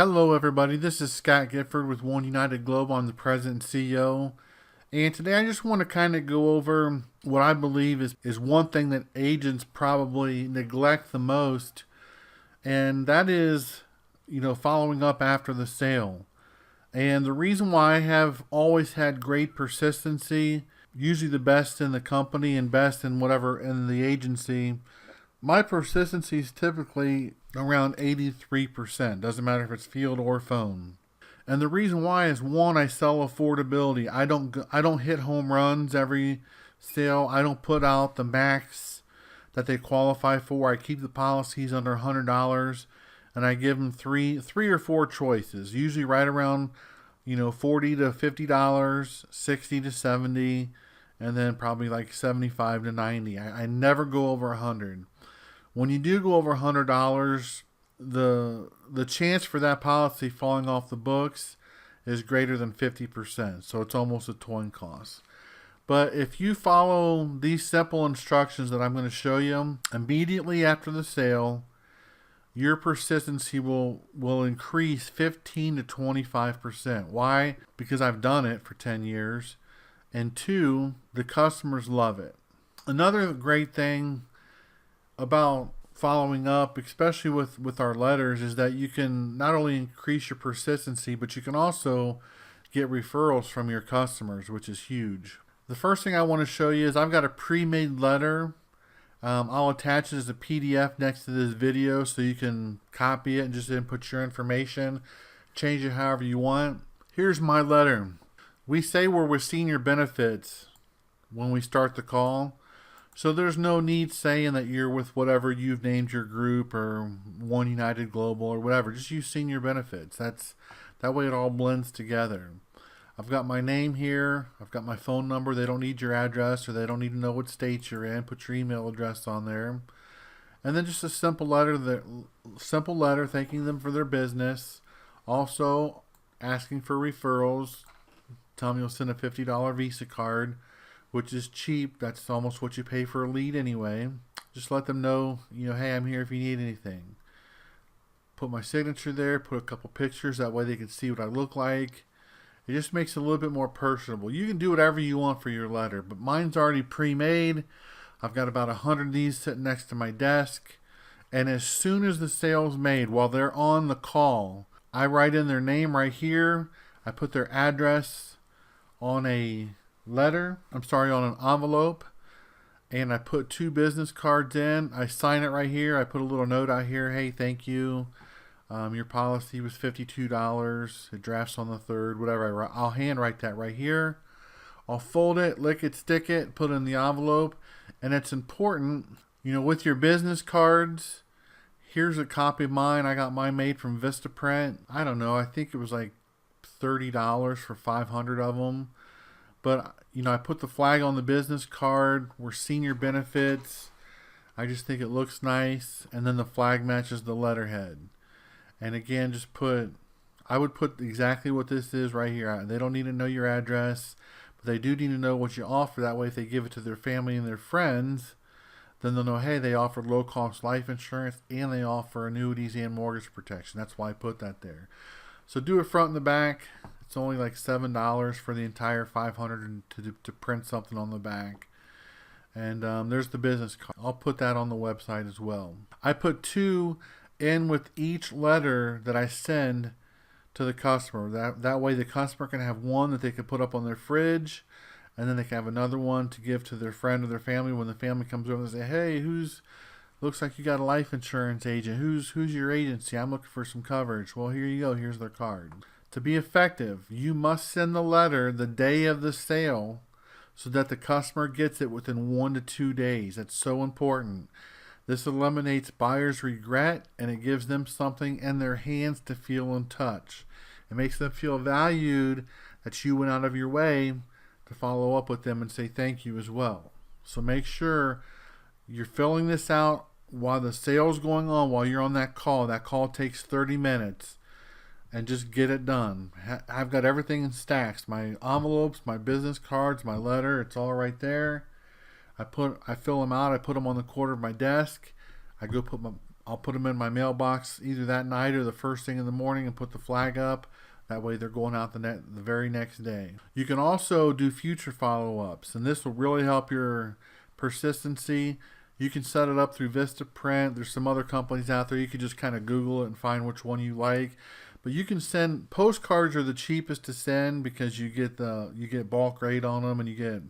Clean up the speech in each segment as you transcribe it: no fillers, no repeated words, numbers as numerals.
Hello, everybody. This is Scott Gifford with One United Globe. I'm the president and CEO. And today I just want to kind of go over what I believe is one thing that agents probably neglect the most, and that is, following up after the sale. And the reason why I have always had great persistency, usually the best in the company and best in whatever in the agency, my persistency is typically around 83%. Doesn't matter if it's field or phone. And the reason why is, one, I sell affordability. I don't hit home runs every sale. I don't put out the max that they qualify for. I keep the policies under $100, and I give them three or four choices. Usually right around, $40 to $50, 60 to 70, and then probably like 75 to 90. I never go over 100. When you do go over $100, the chance for that policy falling off the books is greater than 50%. So it's almost a coin toss. But if you follow these simple instructions that I'm going to show you immediately after the sale, your persistency will increase 15 to 25%. Why? Because I've done it for 10 years. And two, the customers love it. Another great thing about following up, especially with our letters, is that you can not only increase your persistency, but you can also get referrals from your customers, which is huge. The first thing I want to show you is I've got a pre-made letter. I'll attach it as a PDF next to this video so you can copy it and just input your information, change it however you want. Here's my letter. We say we're with senior benefits when we start the call. So there's no need saying that you're with whatever you've named your group or One United Global or whatever. Just use senior benefits. That way it all blends together. I've got my name here. I've got my phone number. They don't need your address, or they don't need to know what state you're in. Put your email address on there. And then just a simple letter thanking them for their business. Also asking for referrals. Tell them you'll send a $50 Visa card, which is cheap. That's almost what you pay for a lead anyway. Just let them know, hey, I'm here if you need anything. Put my signature there, put a couple pictures, that way they can see what I look like. It just makes it a little bit more personable. You can do whatever you want for your letter, but mine's already pre-made. I've got about 100 of these sitting next to my desk. And as soon as the sale's made, while they're on the call, I write in their name right here. I put their address on an envelope, and I put 2 business cards in. I sign it right here. I put a little note out here, hey, thank you. Your policy was $52. It drafts on the 3rd, whatever. I'll handwrite that right here. I'll fold it, lick it, stick it, put it in the envelope. And it's important, with your business cards. Here's a copy of mine. I got mine made from Vistaprint. I don't know. I think it was like $30 for 500 of them. But, I put the flag on the business card. We're senior benefits. I just think it looks nice. And then the flag matches the letterhead. And again, I would put exactly what this is right here. They don't need to know your address, but they do need to know what you offer. That way, if they give it to their family and their friends, then they'll know, hey, they offer low-cost life insurance and they offer annuities and mortgage protection. That's why I put that there. So do it front and the back. It's only like $7 for the entire 500 to print something on the back. And there's the business card. I'll put that on the website as well. I put 2 in with each letter that I send to the customer. That way the customer can have one that they can put up on their fridge, and then they can have another one to give to their friend or their family when the family comes over and say, hey, looks like you got a life insurance agent. Who's your agency? I'm looking for some coverage. Well, here you go. Here's their card. To be effective, you must send the letter the day of the sale so that the customer gets it within 1 to 2 days. That's so important. This eliminates buyer's regret, and it gives them something in their hands to feel and touch. It makes them feel valued that you went out of your way to follow up with them and say thank you as well. So make sure you're filling this out while the sale's going on, while you're on that call. That call takes 30 minutes, and just get it done. I've got everything in stacks. My envelopes, my business cards, my letter, it's all right there. I fill them out. I put them on the corner of my desk. I go put I'll put them in my mailbox either that night or the first thing in the morning and put the flag up. That way they're going out the very next day. You can also do future follow-ups, and this will really help your persistency. You can set it up through Vistaprint. There's some other companies out there. You can just kind of Google it and find which one you like. But you can send postcards are the cheapest to send because you get bulk rate on them and you get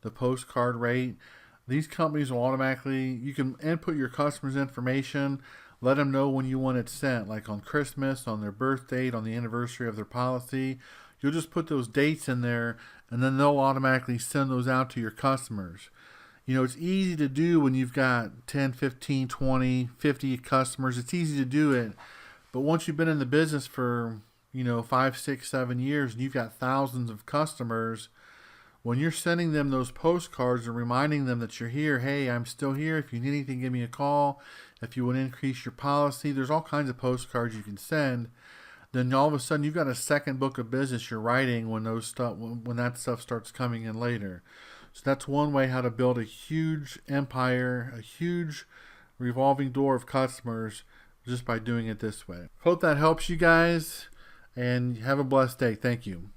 the postcard rate. These companies will automatically, you can input your customer's information, let them know when you want it sent, like on Christmas, on their birth date, on the anniversary of their policy. You'll just put those dates in there and then they'll automatically send those out to your customers. You know, it's easy to do when you've got 10, 15, 20, 50 customers. It's easy to do it. But once you've been in the business for, 5, 6, 7 years and you've got thousands of customers, when you're sending them those postcards and reminding them that you're here, hey, I'm still here. If you need anything, give me a call. If you want to increase your policy, there's all kinds of postcards you can send. Then all of a sudden you've got a second book of business you're writing when that stuff starts coming in later. So that's one way how to build a huge empire, a huge revolving door of customers just by doing it this way. Hope that helps you guys, and have a blessed day. Thank you.